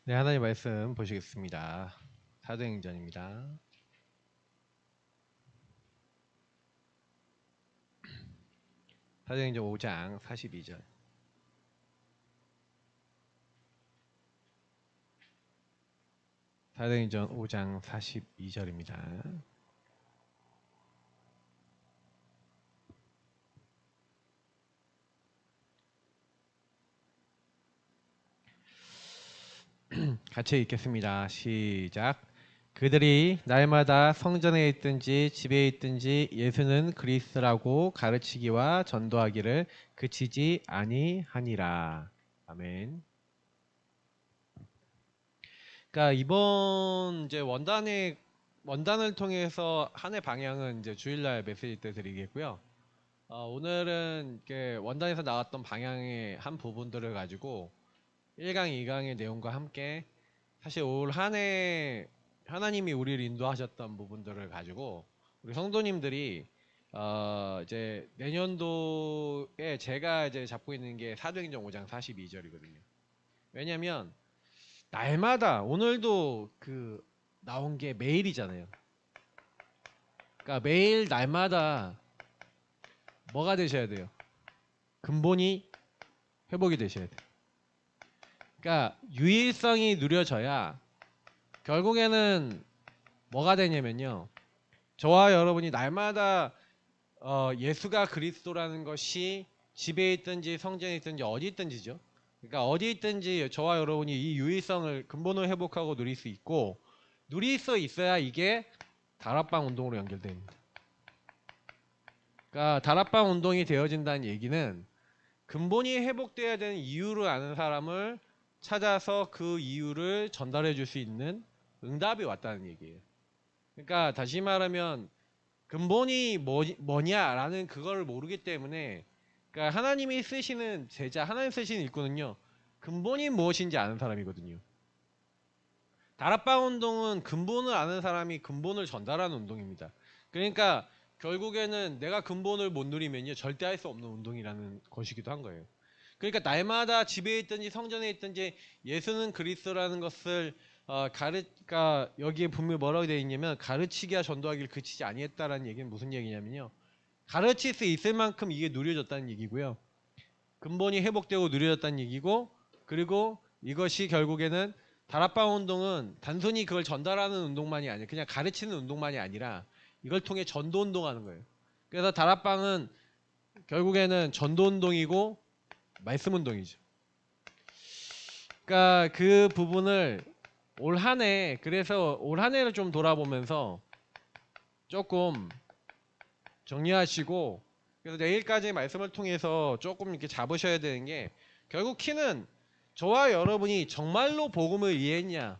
네, 하나님 말씀 보시겠습니다. 사도행전입니다. 사도행전 5장 42절. 사도행전 5장 42절입니다. 같이 읽겠습니다. 시작. 그들이 날마다 성전에 있든지 집에 있든지 예수는 그리스도라고 가르치기와 전도하기를 그치지 아니하니라. 아멘. 그러니까 이번 이제 원단을 통해서 한 해 방향은 이제 주일날 메시지 때 드리겠고요. 오늘은 이렇게 원단에서 나왔던 방향의 한 부분들을 가지고 1강, 2강의 내용과 함께 사실 올 한 해 하나님이 우리를 인도하셨던 부분들을 가지고 우리 성도님들이 이제 내년도에 제가 이제 잡고 있는 게 사도행전 5장 42절이거든요. 왜냐면 날마다 오늘도 그 나온 게 매일이잖아요. 그러니까 매일 날마다 뭐가 되셔야 돼요? 근본이 회복이 되셔야 돼요. 그러니까 유일성이 누려져야 결국에는 뭐가 되냐면요. 저와 여러분이 날마다 예수가 그리스도라는 것이 집에 있든지 성전에 있든지 어디 있든지죠. 그러니까 어디 있든지 저와 여러분이 이 유일성을 근본을 회복하고 누릴 수 있고 누릴 수 있어야 이게 다락방 운동으로 연결됩니다. 그러니까 다락방 운동이 되어진다는 얘기는 근본이 회복돼야 되는 이유를 아는 사람을 찾아서 그 이유를 전달해 줄 수 있는 응답이 왔다는 얘기예요. 그러니까 다시 말하면 근본이 뭐냐라는 그걸 모르기 때문에 그러니까 하나님이 쓰시는 제자, 하나님 쓰시는 일꾼은요. 근본이 무엇인지 아는 사람이거든요. 다락방 운동은 근본을 아는 사람이 근본을 전달하는 운동입니다. 그러니까 결국에는 내가 근본을 못 누리면요. 절대 할 수 없는 운동이라는 것이기도 한 거예요. 그러니까 날마다 집에 있든지 성전에 있든지 예수는 그리스도라는 것을 그러니까 여기에 분명히 뭐라고 되어 있냐면 가르치기와 전도하기를 그치지 아니했다라는 얘기는 무슨 얘기냐면요. 가르칠 수 있을 만큼 이게 누려졌다는 얘기고요. 근본이 회복되고 누려졌다는 얘기고 그리고 이것이 결국에는 다락방 운동은 단순히 그걸 전달하는 운동만이 아니라 그냥 가르치는 운동만이 아니라 이걸 통해 전도 운동하는 거예요. 그래서 다락방은 결국에는 전도 운동이고 말씀 운동이죠. 그러니까 그 부분을 올 한 해 그래서 올 한 해를 좀 돌아보면서 조금 정리하시고 그래서 내일까지 말씀을 통해서 조금 이렇게 잡으셔야 되는 게 결국 키는 저와 여러분이 정말로 복음을 이해했냐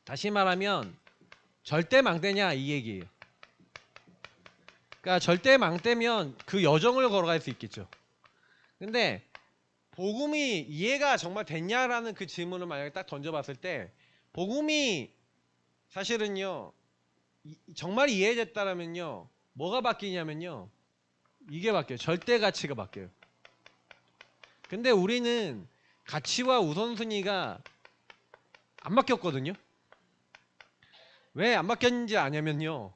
다시 말하면 절대 망대냐 이 얘기예요. 그러니까 절대 망대면 그 여정을 걸어갈 수 있겠죠. 근데 복음이 이해가 정말 됐냐라는 그 질문을 만약에 딱 던져봤을 때 복음이 사실은요 정말 이해됐다라면요 뭐가 바뀌냐면요 이게 바뀌어요. 절대 가치가 바뀌어요. 근데 우리는 가치와 우선순위가 안 바뀌었거든요. 왜 안 바뀌었는지 아냐면요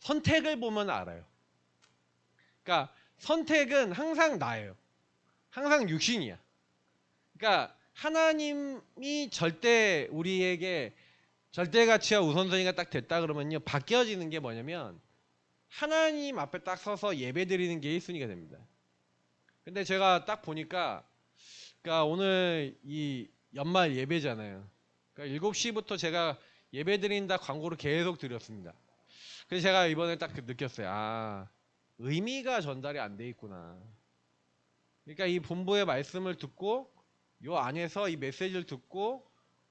선택을 보면 알아요. 그러니까 선택은 항상 나예요. 항상 육신이야. 그러니까 하나님이 절대 우리에게 절대 가치와 우선순위가 딱 됐다 그러면요 바뀌어지는 게 뭐냐면 하나님 앞에 딱 서서 예배 드리는 게 1순위가 됩니다. 근데 제가 딱 보니까 그러니까 오늘 이 연말 예배잖아요. 그러니까 7시부터 제가 예배 드린다 광고를 계속 드렸습니다. 그래서 제가 이번에 딱 느꼈어요. 아, 의미가 전달이 안 돼 있구나. 그러니까 이 본부의 말씀을 듣고 요 안에서 이 메시지를 듣고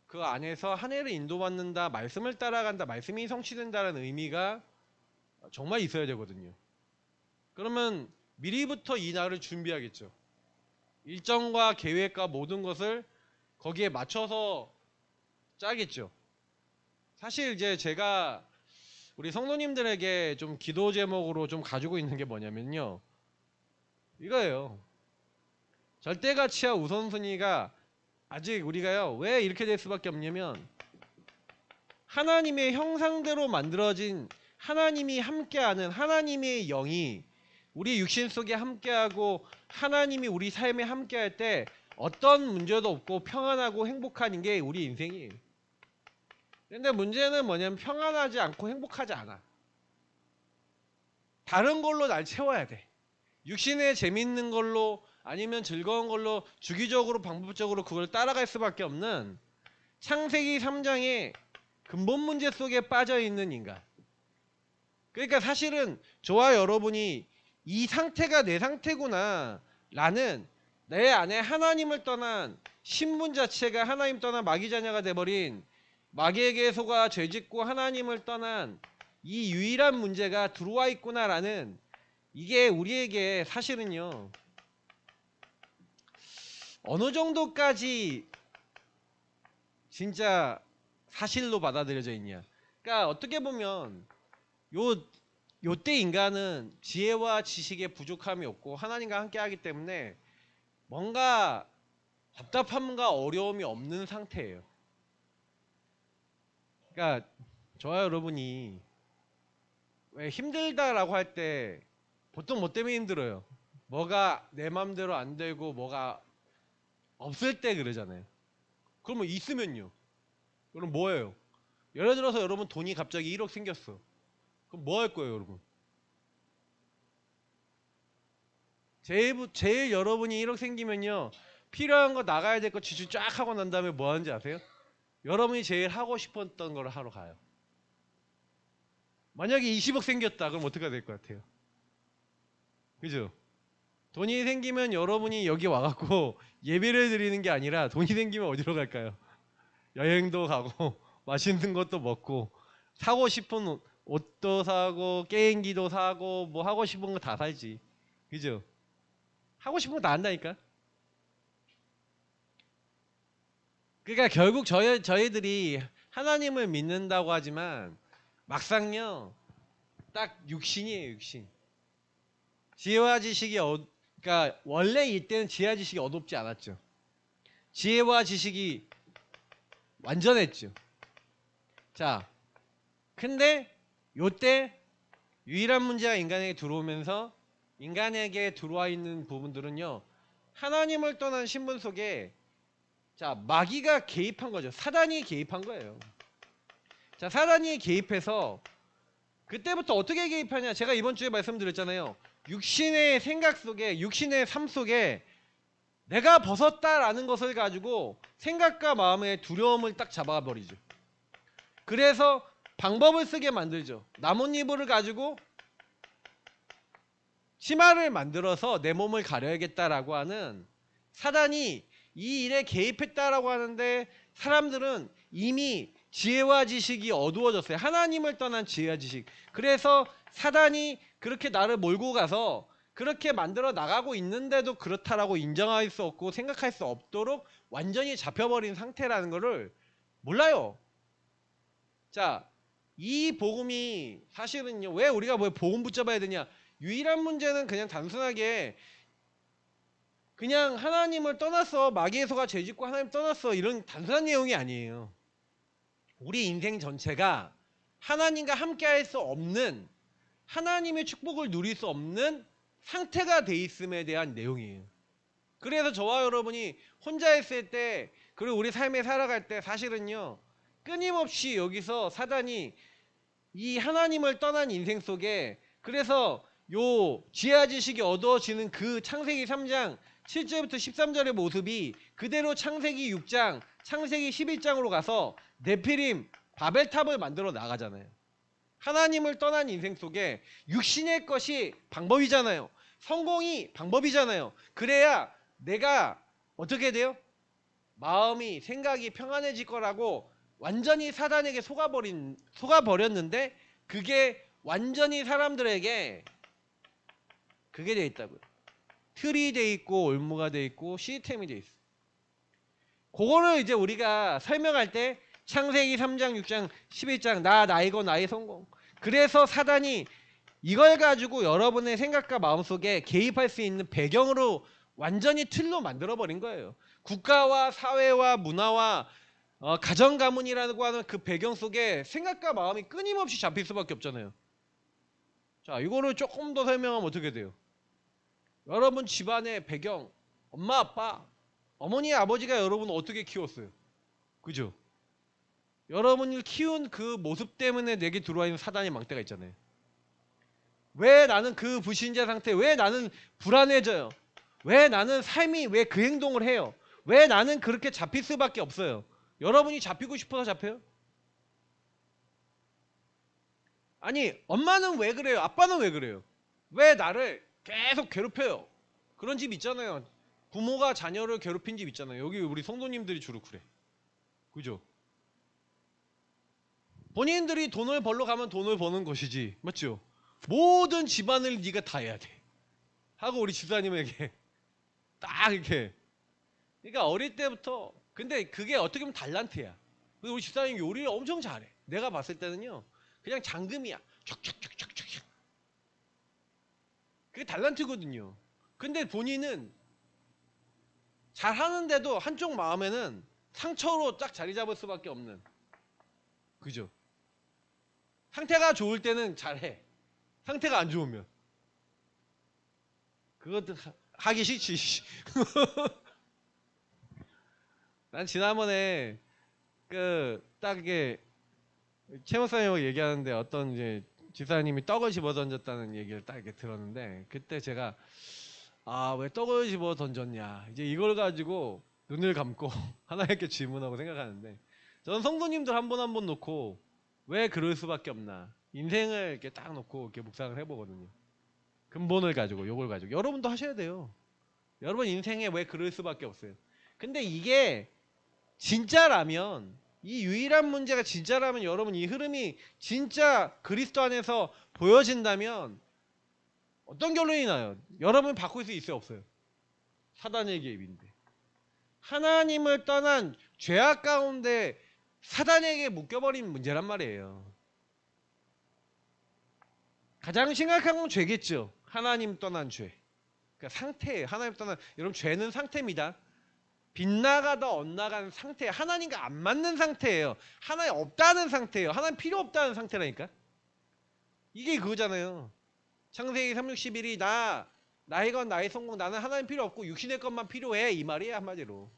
그 안에서 한 해를 인도받는다, 말씀을 따라간다, 말씀이 성취된다는 의미가 정말 있어야 되거든요. 그러면 미리부터 이 날을 준비하겠죠. 일정과 계획과 모든 것을 거기에 맞춰서 짜겠죠. 사실 이제 제가 우리 성도님들에게 좀 기도 제목으로 좀 가지고 있는 게 뭐냐면요. 이거예요. 절대 가치와 우선순위가 아직 우리가요 왜 이렇게 될 수밖에 없냐면 하나님의 형상대로 만들어진 하나님이 함께하는 하나님의 영이 우리 육신 속에 함께하고 하나님이 우리 삶에 함께할 때 어떤 문제도 없고 평안하고 행복한 게 우리 인생이에요. 근데 문제는 뭐냐면 평안하지 않고 행복하지 않아. 다른 걸로 날 채워야 돼. 육신에 재밌는 걸로 아니면 즐거운 걸로 주기적으로 방법적으로 그걸 따라갈 수밖에 없는 창세기 3장의 근본 문제 속에 빠져있는 인간. 그러니까 사실은 저와 여러분이 이 상태가 내 상태구나 라는 내 안에 하나님을 떠난 신분 자체가 하나님 떠난 마귀 자녀가 돼버린 마귀에게 속아 죄짓고 하나님을 떠난 이 유일한 문제가 들어와 있구나라는 이게 우리에게 사실은요 어느 정도까지 진짜 사실로 받아들여져 있냐. 그러니까 어떻게 보면 요때 인간은 지혜와 지식의 부족함이 없고 하나님과 함께 하기 때문에 뭔가 답답함과 어려움이 없는 상태예요. 그러니까 저와 여러분이 왜 힘들다라고 할 때 보통 뭐 때문에 힘들어요? 뭐가 내 맘대로 안 되고 뭐가 없을 때 그러잖아요. 그러면 있으면요? 그럼 뭐예요? 예를 들어서 여러분 돈이 갑자기 1억 생겼어. 그럼 뭐 할 거예요, 여러분? 제일 여러분이 1억 생기면요 필요한 거 나가야 될 거 지출 쫙 하고 난 다음에 뭐 하는지 아세요? 여러분이 제일 하고 싶었던 걸 하러 가요. 만약에 20억 생겼다 그럼 어떻게 될 것 같아요? 그죠? 돈이 생기면 여러분이 여기 와갖고 예배를 드리는 게 아니라 돈이 생기면 어디로 갈까요? 여행도 가고 맛있는 것도 먹고 사고 싶은 옷도 사고 게임기도 사고 뭐 하고 싶은 거 다 살지. 그죠? 하고 싶은 거 다 한다니까. 그러니까 결국 저희들이 하나님을 믿는다고 하지만 막상요 딱 육신이에요. 육신. 지혜와 지식이 그러니까 원래 이때는 지혜와 지식이 어둡지 않았죠. 지혜와 지식이 완전했죠. 자, 근데 요때 유일한 문제가 인간에게 들어오면서 인간에게 들어와 있는 부분들은요 하나님을 떠난 신분 속에 자 마귀가 개입한 거죠. 사단이 개입한 거예요. 자 사단이 개입해서 그때부터 어떻게 개입하냐. 제가 이번 주에 말씀드렸잖아요. 육신의 생각 속에 육신의 삶 속에 내가 벗었다라는 것을 가지고 생각과 마음의 두려움을 딱 잡아버리죠. 그래서 방법을 쓰게 만들죠. 나뭇잎을 가지고 치마를 만들어서 내 몸을 가려야겠다라고 하는 사단이 이 일에 개입했다라고 하는데 사람들은 이미 지혜와 지식이 어두워졌어요. 하나님을 떠난 지혜와 지식. 그래서 사단이 그렇게 나를 몰고 가서 그렇게 만들어 나가고 있는데도 그렇다라고 인정할 수 없고 생각할 수 없도록 완전히 잡혀버린 상태라는 것을 몰라요. 자, 이 복음이 사실은요 왜 우리가 뭐 복음 붙잡아야 되냐. 유일한 문제는 그냥 단순하게 그냥 하나님을 떠났어 마귀의 소가 죄짓고 하나님 떠났어 이런 단순한 내용이 아니에요. 우리 인생 전체가 하나님과 함께 할 수 없는 하나님의 축복을 누릴 수 없는 상태가 돼 있음에 대한 내용이에요. 그래서 저와 여러분이 혼자 있을 때 그리고 우리 삶에 살아갈 때 사실은요 끊임없이 여기서 사단이 이 하나님을 떠난 인생 속에 그래서 요 지혜와 지식이 어두워지는 그 창세기 3장 7절부터 13절의 모습이 그대로 창세기 6장 창세기 11장으로 가서 네피림 바벨탑을 만들어 나가잖아요. 하나님을 떠난 인생 속에 육신의 것이 방법이잖아요. 성공이 방법이잖아요. 그래야 내가 어떻게 돼요? 마음이 생각이 평안해질 거라고 완전히 사단에게 속아버렸는데 그게 완전히 사람들에게 그게 돼 있다고요. 틀이 돼 있고 올무가 돼 있고 시스템이 돼 있어. 그거를 이제 우리가 설명할 때 창세기 3장 6장 11장 나이고 나의 성공. 그래서 사단이 이걸 가지고 여러분의 생각과 마음속에 개입할 수 있는 배경으로 완전히 틀로 만들어버린 거예요. 국가와 사회와 문화와 가정 가문이라고 하는 그 배경 속에 생각과 마음이 끊임없이 잡힐 수밖에 없잖아요. 자, 이거를 조금 더 설명하면 어떻게 돼요? 여러분 집안의 배경, 엄마 아빠, 어머니 아버지가 여러분을 어떻게 키웠어요? 그죠? 여러분을 키운 그 모습 때문에 내게 들어와 있는 사단의 망대가 있잖아요. 왜 나는 그 불신자 상태, 왜 나는 불안해져요? 왜 나는 삶이 왜 그 행동을 해요? 왜 나는 그렇게 잡힐 수밖에 없어요? 여러분이 잡히고 싶어서 잡혀요? 아니, 엄마는 왜 그래요? 아빠는 왜 그래요? 왜 나를 계속 괴롭혀요? 그런 집 있잖아요. 부모가 자녀를 괴롭힌 집 있잖아요. 여기 우리 성도님들이 주로 그래. 그죠? 본인들이 돈을 벌러 가면 돈을 버는 것이지. 맞죠? 모든 집안을 네가 다 해야 돼. 하고 우리 집사님에게 딱 이렇게. 그러니까 어릴 때부터 근데 그게 어떻게 보면 달란트야. 우리 집사님 요리를 엄청 잘해. 내가 봤을 때는요. 그냥 장금이야. 촥촥촥촥촥. 그게 달란트거든요. 근데 본인은 잘하는데도 한쪽 마음에는 상처로 딱 자리 잡을 수밖에 없는. 그죠? 상태가 좋을 때는 잘해. 상태가 안 좋으면 그것도 하기 싫지. 난 지난번에 그 딱 이게 최 목사님하고 얘기하는데 어떤 이제 집사님이 떡을 집어 던졌다는 얘기를 딱 이렇게 들었는데 그때 제가 왜 떡을 집어 던졌냐 이제 이걸 가지고 눈을 감고 하나님께 질문하고 생각하는데 저는 성도님들 한 분 한 분 놓고 왜 그럴 수밖에 없나 인생을 이렇게 딱 놓고 이렇게 묵상을 해보거든요. 근본을 가지고 요걸 가지고 여러분도 하셔야 돼요. 여러분 인생에 왜 그럴 수밖에 없어요. 근데 이게 진짜라면 이 유일한 문제가 진짜라면 여러분 이 흐름이 진짜 그리스도 안에서 보여진다면 어떤 결론이 나요? 여러분 바꿀 수 있어요 없어요? 사단의 개입인데 하나님을 떠난 죄악 가운데 사단에게 묶여버린 문제란 말이에요. 가장 심각한 건 죄겠죠. 하나님 떠난 죄. 그러니까 상태예요. 하나님 떠난 여러분 죄는 상태입니다. 빗나가다 엇나가는 상태, 하나님과 안 맞는 상태예요. 하나님 없다는 상태예요. 하나님 필요 없다는 상태라니까. 이게 그거잖아요. 창세기 361이 나의 건 나의 성공, 나는 하나님 필요 없고 육신의 것만 필요해 이 말이에요 한마디로.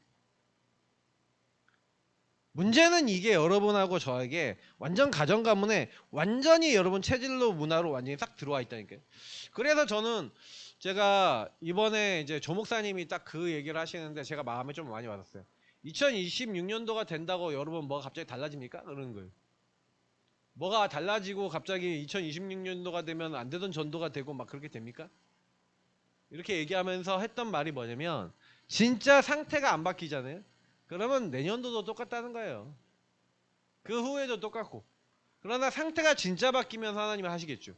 문제는 이게 여러분하고 저에게 완전 가정 가문에 완전히 여러분 체질로 문화로 완전히 싹 들어와 있다니까요. 그래서 저는 제가 이번에 이제 조 목사님이 딱 그 얘기를 하시는데 제가 마음에 좀 많이 와닿았어요. 2026년도가 된다고 여러분 뭐가 갑자기 달라집니까? 그러는 거예요. 뭐가 달라지고 갑자기 2026년도가 되면 안 되던 전도가 되고 막 그렇게 됩니까? 이렇게 얘기하면서 했던 말이 뭐냐면 진짜 상태가 안 바뀌잖아요. 그러면 내년도도 똑같다는 거예요. 그 후에도 똑같고. 그러나 상태가 진짜 바뀌면서 하나님이 하시겠죠.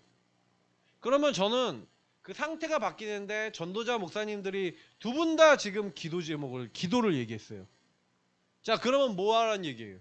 그러면 저는 그 상태가 바뀌는데 전도자 목사님들이 두 분 다 지금 기도 제목을 기도를 얘기했어요. 자 그러면 뭐 하라는 얘기예요?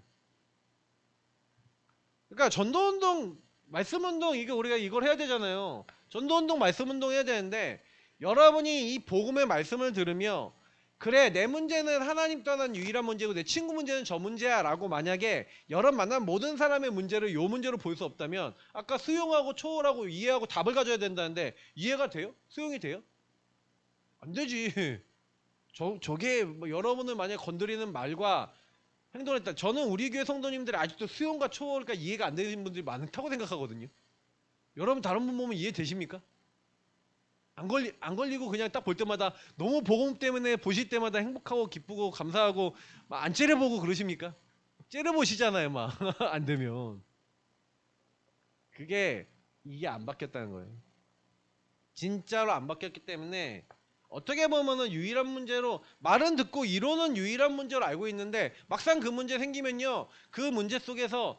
그러니까 전도운동 말씀운동 이게 우리가 이걸 해야 되잖아요. 전도운동 말씀운동 해야 되는데 여러분이 이 복음의 말씀을 들으며 그래 내 문제는 하나님 떠난 유일한 문제고 내 친구 문제는 저 문제야 라고 만약에 여러분 만난 모든 사람의 문제를 요 문제로 볼 수 없다면 아까 수용하고 초월하고 이해하고 답을 가져야 된다는데 이해가 돼요? 수용이 돼요? 안 되지. 저게 뭐 여러분을 만약에 건드리는 말과 행동을 했다. 저는 우리 교회 성도님들이 아직도 수용과 초월과 이해가 안 되는 분들이 많다고 생각하거든요. 여러분 다른 분 보면 이해되십니까? 안 걸리고 그냥 딱 볼 때마다 너무 복음 때문에 보실 때마다 행복하고 기쁘고 감사하고 막 안 째려보고 그러십니까? 째려보시잖아요 막 안 되면. 그게 이게 안 바뀌었다는 거예요. 진짜로 안 바뀌었기 때문에 어떻게 보면은 유일한 문제로 말은 듣고 이론은 유일한 문제로 알고 있는데 막상 그 문제 생기면요 그 문제 속에서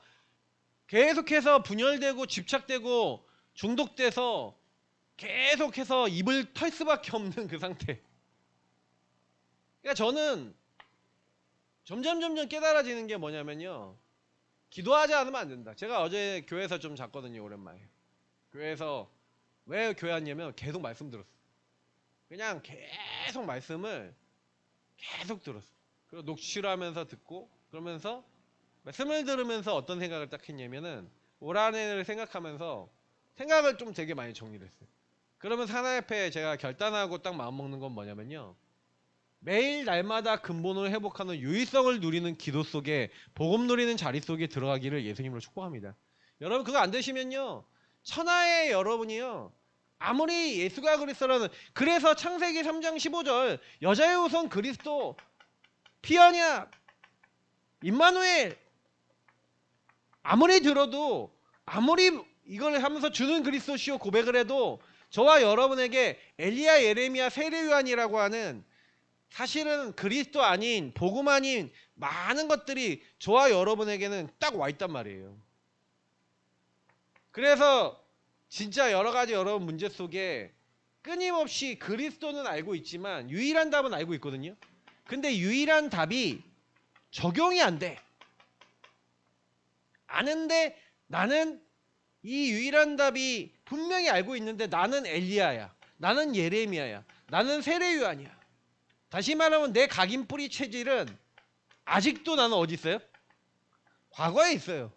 계속해서 분열되고 집착되고 중독돼서 계속해서 입을 털 수밖에 없는 그 상태. 그러니까 저는 점점 깨달아지는 게 뭐냐면요. 기도하지 않으면 안 된다. 제가 어제 교회에서 좀 잤거든요, 오랜만에. 교회에서 왜 교회 왔냐면 계속 말씀 들었어. 그냥 계속 말씀을 계속 들었어. 그리고 녹취를 하면서 듣고 그러면서 말씀을 들으면서 어떤 생각을 딱 했냐면은 올 한해를 생각하면서 생각을 좀 되게 많이 정리를 했어요. 그러면서 하나 옆에 제가 결단하고 딱 마음먹는 건 뭐냐면요. 매일 날마다 근본을 회복하는 유의성을 누리는 기도 속에 복음 누리는 자리 속에 들어가기를 예수님으로 축복합니다. 여러분 그거 안 되시면요. 천하의 여러분이요. 아무리 예수가 그리스도라는 그래서 창세기 3장 15절 여자의 우선 그리스도 피언약 임마누엘 아무리 들어도 아무리 이걸 하면서 주는 그리스도시오 고백을 해도 저와 여러분에게 엘리야 예레미야 세례요한이라고 하는 사실은 그리스도 아닌 복음 아닌 많은 것들이 저와 여러분에게는 딱 와 있단 말이에요. 그래서 진짜 여러 가지 여러분 문제 속에 끊임없이 그리스도는 알고 있지만 유일한 답은 알고 있거든요. 근데 유일한 답이 적용이 안 돼. 아는데 나는 이 유일한 답이 분명히 알고 있는데 나는 엘리야야. 나는 예레미야야. 나는 세례요한이야. 다시 말하면 내 각인뿌리 체질은 아직도 나는 어디 있어요? 과거에 있어요.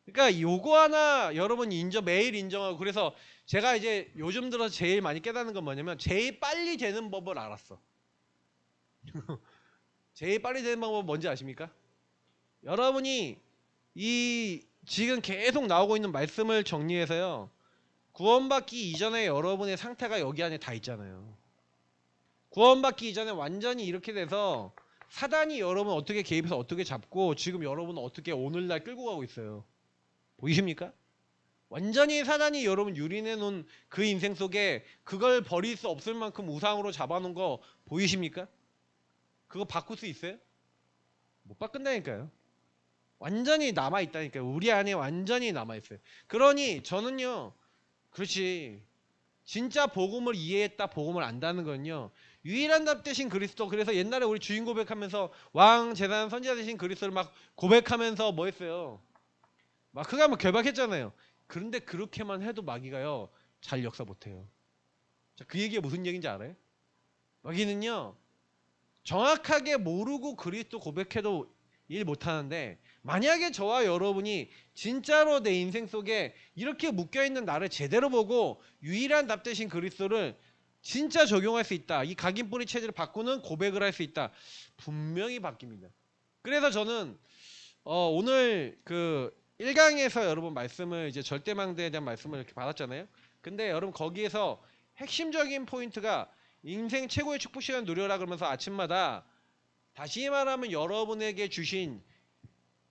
그러니까 요거 하나 여러분이 매일 인정하고 그래서 제가 이제 요즘 들어서 제일 많이 깨닫는 건 뭐냐면 제일 빨리 되는 법을 알았어. 제일 빨리 되는 방법은 뭔지 아십니까? 여러분이 이 지금 계속 나오고 있는 말씀을 정리해서요. 구원받기 이전에 여러분의 상태가 여기 안에 다 있잖아요. 구원받기 이전에 완전히 이렇게 돼서 사단이 여러분 어떻게 개입해서 어떻게 잡고 지금 여러분은 어떻게 오늘날 끌고 가고 있어요. 보이십니까? 완전히 사단이 여러분 유린해 놓은 그 인생 속에 그걸 버릴 수 없을 만큼 우상으로 잡아놓은 거 보이십니까? 그거 바꿀 수 있어요? 못 바꾼다니까요. 완전히 남아있다니까요. 우리 안에 완전히 남아있어요. 그러니 저는요. 그렇지. 진짜 복음을 이해했다 복음을 안다는 건요. 유일한 답 대신 그리스도. 그래서 옛날에 우리 주인 고백하면서 왕 제사장 선지자 대신 그리스도를 막 고백하면서 뭐 했어요. 막 그가 막 결박했잖아요. 그런데 그렇게만 해도 마귀가요. 잘 역사 못해요. 자, 그 얘기가 무슨 얘기인지 알아요? 마귀는요. 정확하게 모르고 그리스도 고백해도 일 못하는데 만약에 저와 여러분이 진짜로 내 인생 속에 이렇게 묶여있는 나를 제대로 보고 유일한 답 대신 그리스도를 진짜 적용할 수 있다. 이 각인뿌리 체질을 바꾸는 고백을 할 수 있다. 분명히 바뀝니다. 그래서 저는 오늘 그 1강에서 여러분 말씀을 이제 절대망대에 대한 말씀을 이렇게 받았잖아요. 근데 여러분 거기에서 핵심적인 포인트가 인생 최고의 축복 시간 누려라 그러면서 아침마다 다시 말하면 여러분에게 주신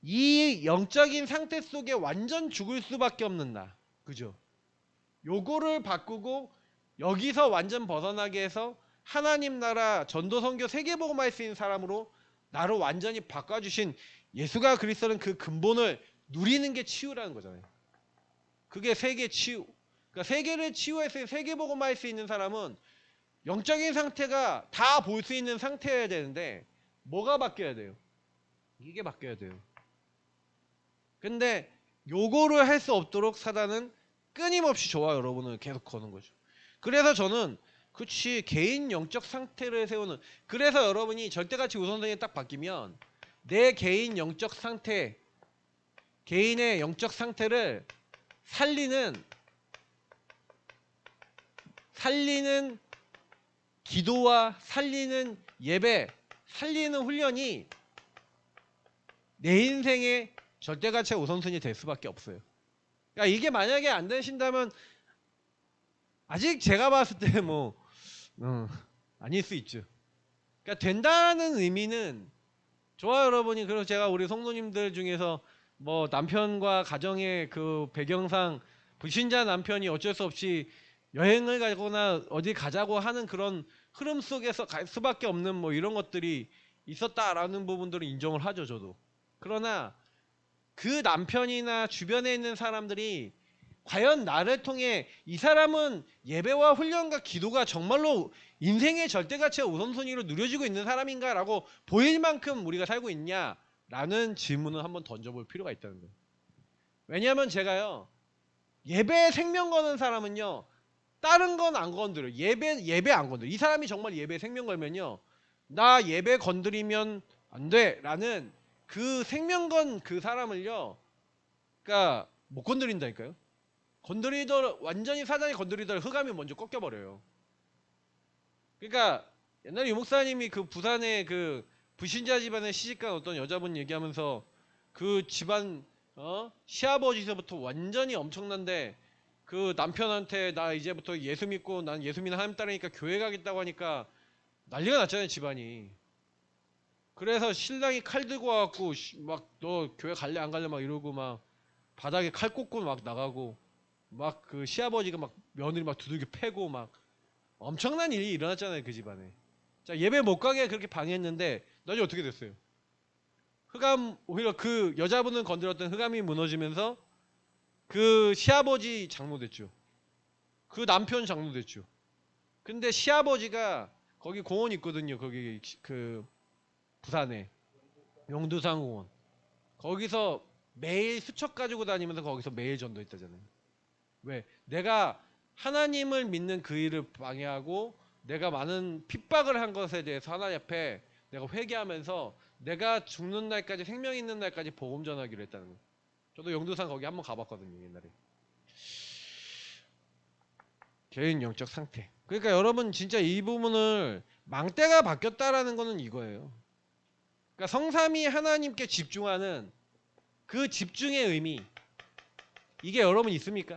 이 영적인 상태 속에 완전 죽을 수밖에 없는 나. 그죠? 요거를 바꾸고 여기서 완전 벗어나게 해서 하나님 나라 전도 선교 세계복음할 수 있는 사람으로 나를 완전히 바꿔주신 예수가 그리스도는 그 근본을 누리는 게 치유라는 거잖아요. 그게 세계 치유. 그러니까 세계를 치유해서 세계복음할 수 있는 사람은 영적인 상태가 다 볼 수 있는 상태여야 되는데 뭐가 바뀌어야 돼요? 이게 바뀌어야 돼요. 근데 요거를 할 수 없도록 사단은 끊임없이 저와 여러분을 계속 거는 거죠. 그래서 저는 그치 개인 영적 상태를 세우는 그래서 여러분이 절대가치 우선순위 딱 바뀌면 내 개인 영적 상태 개인의 영적 상태를 살리는 기도와 살리는 예배 살리는 훈련이 내 인생의 절대가치의 우선순위 될 수밖에 없어요. 그러니까 이게 만약에 안 되신다면 아직 제가 봤을 때 뭐 아닐 수 있죠. 그러니까 된다는 의미는 저와 여러분이 그리고 제가 우리 성도님들 중에서 뭐 남편과 가정의 그 배경상 불신자 남편이 어쩔 수 없이 여행을 가거나 어디 가자고 하는 그런 흐름 속에서 갈 수밖에 없는 뭐 이런 것들이 있었다라는 부분들을 인정을 하죠 저도. 그러나 그 남편이나 주변에 있는 사람들이 과연 나를 통해 이 사람은 예배와 훈련과 기도가 정말로 인생의 절대가치와 우선순위로 누려지고 있는 사람인가 라고 보일 만큼 우리가 살고 있냐 라는 질문을 한번 던져볼 필요가 있다는 거예요. 왜냐하면 제가요 예배에 생명 거는 사람은요 다른 건 안 건드려요. 예배 안 건드려요. 이 사람이 정말 예배에 생명 걸면요 나 예배 건드리면 안 돼 라는 그 생명건 그 사람을요, 그러니까 못 건드린다니까요. 건드리더 완전히 사단이 건드리더라 흑암이 먼저 꺾여버려요. 그러니까 옛날에 유목사님이 그 부산의 그 불신자 집안에 시집간 어떤 여자분 얘기하면서 그 집안 시아버지서부터 완전히 엄청난데, 그 남편한테 나 이제부터 예수 믿고 난 예수 믿는 하나님 따르니까 교회 가겠다고 하니까 난리가 났잖아요 집안이. 그래서 신랑이 칼 들고 와갖고 막 너 교회 갈래 안 갈래 막 이러고 막 바닥에 칼 꽂고 막 나가고, 막 그 시아버지가 막 며느리 막 두들겨 패고 막 엄청난 일이 일어났잖아요 그 집안에. 자, 예배 못 가게 그렇게 방해했는데 나중에 어떻게 됐어요? 흑암, 오히려 그 여자분은 건드렸던 흑암이 무너지면서 그 시아버지 장로됐죠. 그 남편 장로됐죠. 근데 시아버지가 거기 공원 있거든요. 거기 그 부산에 용두산공원. 거기서 매일 수첩 가지고 다니면서 거기서 매일 전도했다잖아요. 왜? 내가 하나님을 믿는 그 일을 방해하고 내가 많은 핍박을 한 것에 대해서 하나님 앞에 내가 회개하면서 내가 죽는 날까지, 생명 있는 날까지 복음 전하기로 했다는 거예요. 저도 용두산 거기 한번 가봤거든요 옛날에. 개인 영적 상태. 그러니까 여러분 진짜 이 부분을, 망대가 바뀌었다라는 거는 이거예요. 그러니까 성삼위 하나님께 집중하는 그 집중의 의미, 이게 여러분 있습니까?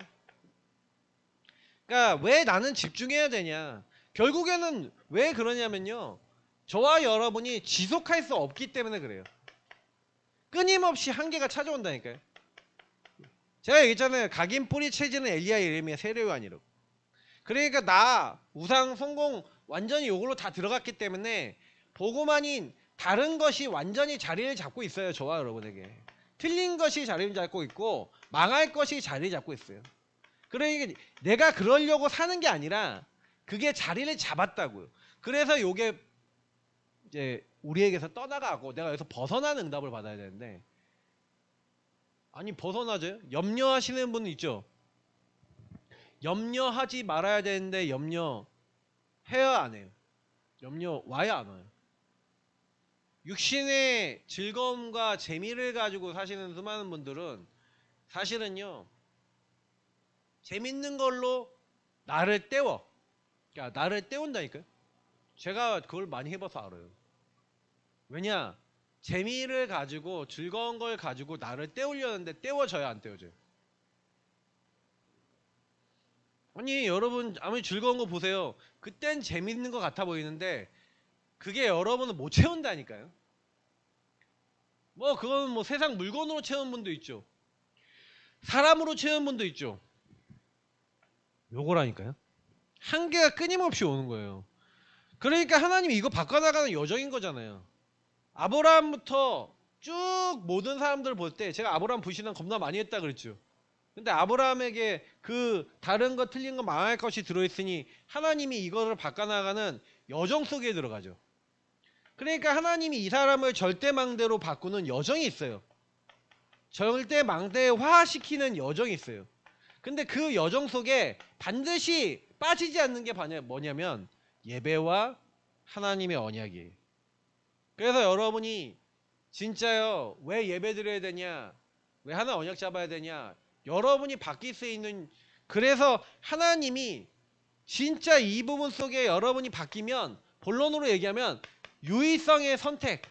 그러니까 왜 나는 집중해야 되냐, 결국에는 왜 그러냐면요, 저와 여러분이 지속할 수 없기 때문에 그래요. 끊임없이 한계가 찾아온다니까요. 제가 얘기했잖아요. 각인 뿌리 체질은 엘리야 예레미야 세례요한이라고. 그러니까 나 우상 성공 완전히 요걸로 다 들어갔기 때문에 복음 아닌 다른 것이 완전히 자리를 잡고 있어요. 저와 여러분에게 틀린 것이 자리를 잡고 있고 망할 것이 자리를 잡고 있어요. 그러니까 내가 그러려고 사는 게 아니라 그게 자리를 잡았다고요. 그래서 요게 이제 우리에게서 떠나가고 내가 여기서 벗어나는 응답을 받아야 되는데, 아니 벗어나죠. 염려하시는 분 있죠. 염려하지 말아야 되는데 염려해야 안 해요. 염려 와야 안 와요. 육신의 즐거움과 재미를 가지고 사시는 수많은 분들은 사실은요, 재밌는 걸로 나를 때워. 그러니까 나를 때운다니까요. 제가 그걸 많이 해봐서 알아요. 왜냐, 재미를 가지고 즐거운 걸 가지고 나를 때우려는데 때워져야 안 때워져요. 아니 여러분 아무리 즐거운 거 보세요. 그땐 재밌는 것 같아 보이는데 그게 여러분을 못 채운다니까요. 뭐 그건 뭐 세상 물건으로 채운 분도 있죠. 사람으로 채운 분도 있죠. 요거라니까요. 한계가 끊임없이 오는 거예요. 그러니까 하나님이 이거 바꿔나가는 여정인 거잖아요. 아브라함부터 쭉 모든 사람들 볼 때, 제가 아브라함 불신앙 겁나 많이 했다 그랬죠. 근데 아브라함에게 그 다른 거 틀린 거 망할 것이 들어있으니 하나님이 이거를 바꿔나가는 여정 속에 들어가죠. 그러니까 하나님이 이 사람을 절대망대로 바꾸는 여정이 있어요. 절대망대화시키는 여정이 있어요. 근데 그 여정 속에 반드시 빠지지 않는 게 뭐냐면 예배와 하나님의 언약이에요. 그래서 여러분이 진짜요, 왜 예배 드려야 되냐, 왜 하나 언약 잡아야 되냐, 여러분이 바뀔 수 있는, 그래서 하나님이 진짜 이 부분 속에 여러분이 바뀌면, 본론으로 얘기하면 유의성의 선택.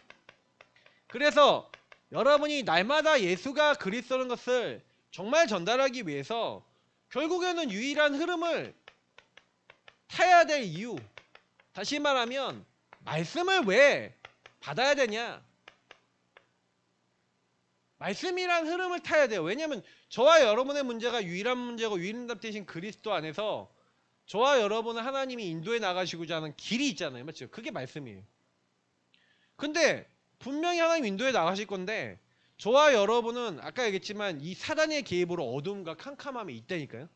그래서 여러분이 날마다 예수가 그리스도라는 것을 정말 전달하기 위해서 결국에는 유일한 흐름을 타야 될 이유, 다시 말하면 말씀을 왜 받아야 되냐, 말씀이란 흐름을 타야 돼요. 왜냐하면 저와 여러분의 문제가 유일한 문제고 유일응답 되신 그리스도 안에서 저와 여러분은 하나님이 인도해 나가시고자 하는 길이 있잖아요. 맞죠? 그게 말씀이에요. 근데 분명히 하나님 인도해 나가실 건데 저와 여러분은 아까 얘기했지만 이 사단의 개입으로 어둠과 캄캄함이 있다니까요.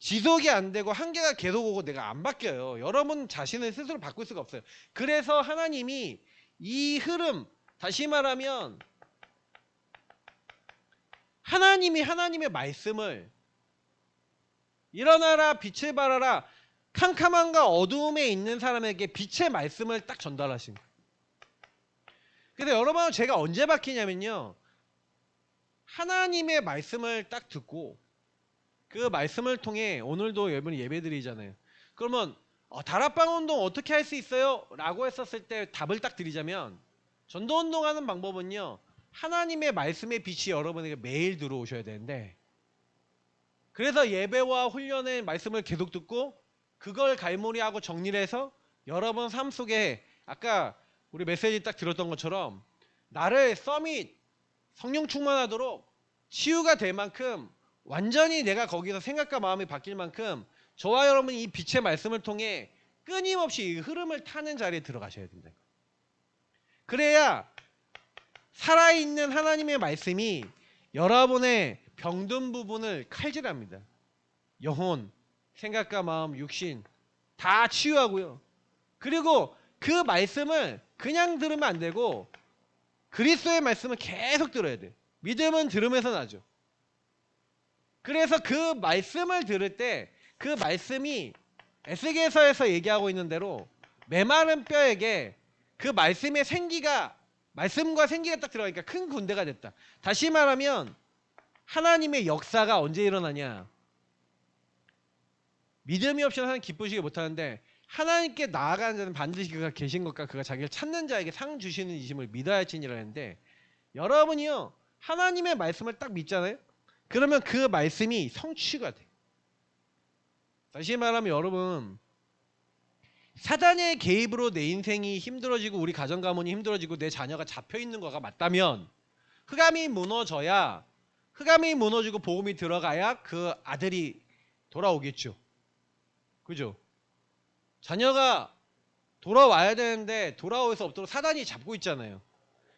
지속이 안 되고 한계가 계속 오고 내가 안 바뀌어요. 여러분 자신을 스스로 바꿀 수가 없어요. 그래서 하나님이 이 흐름, 다시 말하면 하나님이 하나님의 말씀을 일어나라 빛을 발하라 캄캄함과 어두움에 있는 사람에게 빛의 말씀을 딱 전달하신 거예요. 그래서 여러분 제가 언제 바뀌냐면요. 하나님의 말씀을 딱 듣고 그 말씀을 통해 오늘도 여러분이 예배드리잖아요. 그러면 다락방 운동 어떻게 할 수 있어요? 라고 했었을 때 답을 딱 드리자면 전도 운동하는 방법은요. 하나님의 말씀의 빛이 여러분에게 매일 들어오셔야 되는데 그래서 예배와 훈련의 말씀을 계속 듣고 그걸 갈무리하고 정리를 해서 여러분 삶 속에 아까 우리 메시지 딱 들었던 것처럼 나를 서밋 성령 충만하도록 치유가 될 만큼 완전히 내가 거기서 생각과 마음이 바뀔 만큼 저와 여러분이 이 빛의 말씀을 통해 끊임없이 이 흐름을 타는 자리에 들어가셔야 된다. 그래야 살아있는 하나님의 말씀이 여러분의 병든 부분을 칼질합니다. 영혼, 생각과 마음, 육신 다 치유하고요. 그리고 그 말씀을 그냥 들으면 안 되고 그리스도의 말씀을 계속 들어야 돼요. 믿음은 들음에서 나죠. 그래서 그 말씀을 들을 때 그 말씀이 에스겔서에서 얘기하고 있는 대로 메마른 뼈에게 그 말씀의 생기가 말씀과 생기가 딱 들어가니까 큰 군대가 됐다. 다시 말하면 하나님의 역사가 언제 일어나냐. 믿음이 없이는 하나님 기쁘시게 못하는데 하나님께 나아가는 자는 반드시 그가 계신 것과 그가 자기를 찾는 자에게 상 주시는 이심을 믿어야 할지니라 했는데 여러분이요 하나님의 말씀을 딱 믿잖아요. 그러면 그 말씀이 성취가 돼. 다시 말하면 여러분 사단의 개입으로 내 인생이 힘들어지고 우리 가정 가문이 힘들어지고 내 자녀가 잡혀있는 거가 맞다면 흑암이 무너져야 흑암이 무너지고 복음이 들어가야 그 아들이 돌아오겠죠. 그죠? 자녀가 돌아와야 되는데 돌아올 수 없도록 사단이 잡고 있잖아요.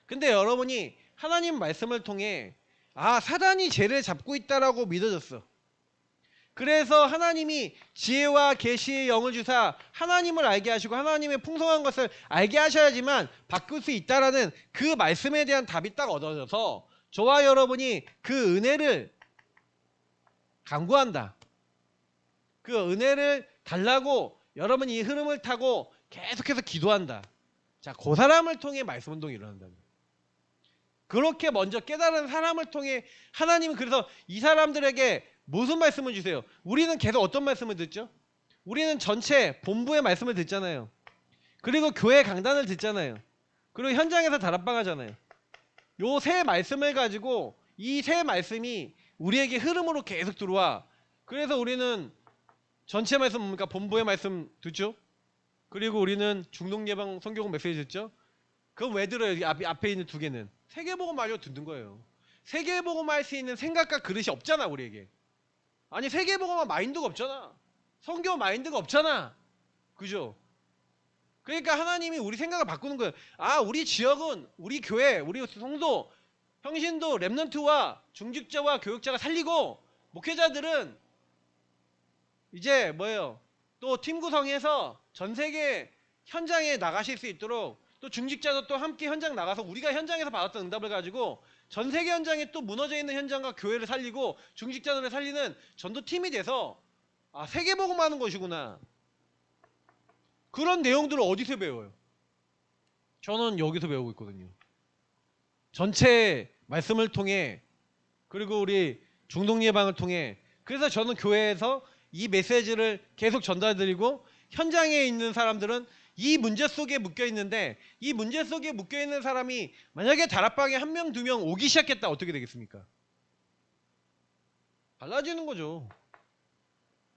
근데 여러분이 하나님 말씀을 통해 사단이 쟤를 잡고 있다라고 믿어졌어. 그래서 하나님이 지혜와 계시의 영을 주사 하나님을 알게 하시고 하나님의 풍성한 것을 알게 하셔야지만 바꿀 수 있다라는 그 말씀에 대한 답이 딱 얻어져서 저와 여러분이 그 은혜를 간구한다. 그 은혜를 달라고 여러분이 이 흐름을 타고 계속해서 기도한다. 자, 그 사람을 통해 말씀 운동이 일어난다. 그렇게 먼저 깨달은 사람을 통해 하나님은 그래서 이 사람들에게 무슨 말씀을 주세요? 우리는 계속 어떤 말씀을 듣죠? 우리는 전체 본부의 말씀을 듣잖아요. 그리고 교회 강단을 듣잖아요. 그리고 현장에서 다락방 하잖아요. 요 세 말씀을 가지고 이 세 말씀이 우리에게 흐름으로 계속 들어와. 그래서 우리는 전체 말씀 뭡니까? 본부의 말씀 듣죠? 그리고 우리는 중독예방 선교국 메시지 듣죠? 그럼 왜 들어요? 앞에 있는 두 개는 세계복음 알려 듣는 거예요. 세계복음 할 수 있는 생각과 그릇이 없잖아 우리에게. 아니 세계복음은 마인드가 없잖아. 성교 마인드가 없잖아. 그죠? 그러니까 하나님이 우리 생각을 바꾸는 거예요. 우리 지역은 우리 교회 우리 성도 평신도 렘넌트와 중직자와 교육자가 살리고 목회자들은 이제 뭐예요? 또 팀 구성해서 전 세계 현장에 나가실 수 있도록 또 중직자도 또 함께 현장 나가서 우리가 현장에서 받았던 응답을 가지고 전 세계 현장에 또 무너져 있는 현장과 교회를 살리고 중직자들을 살리는 전도팀이 돼서 세계복음 하는 것이구나. 그런 내용들을 어디서 배워요? 저는 여기서 배우고 있거든요. 전체 말씀을 통해 그리고 우리 중독예방을 통해 그래서 저는 교회에서 이 메시지를 계속 전달드리고 현장에 있는 사람들은 이 문제 속에 묶여 있는데 이 문제 속에 묶여 있는 사람이 만약에 다락방에 한 명, 두 명 오기 시작했다 어떻게 되겠습니까? 달라지는 거죠.